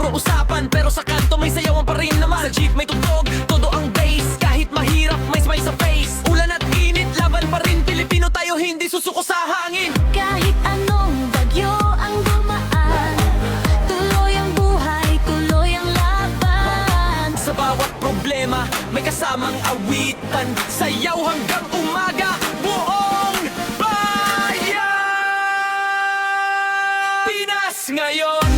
puro usapan, pero sa kanto may sayawan pa rin naman. Sa jeep may tugtog, todo ang bass. Kahit mahirap, may smile sa face. Ulan at init, laban pa rin. Pilipino tayo, hindi susuko sa hangin. Kahit anong bagyo ang dumaan, tuloy ang buhay, tuloy ang laban. Sa bawat problema, may kasamang awitan. Sayaw hanggang umaga, buong bayan! Pinas ngayon!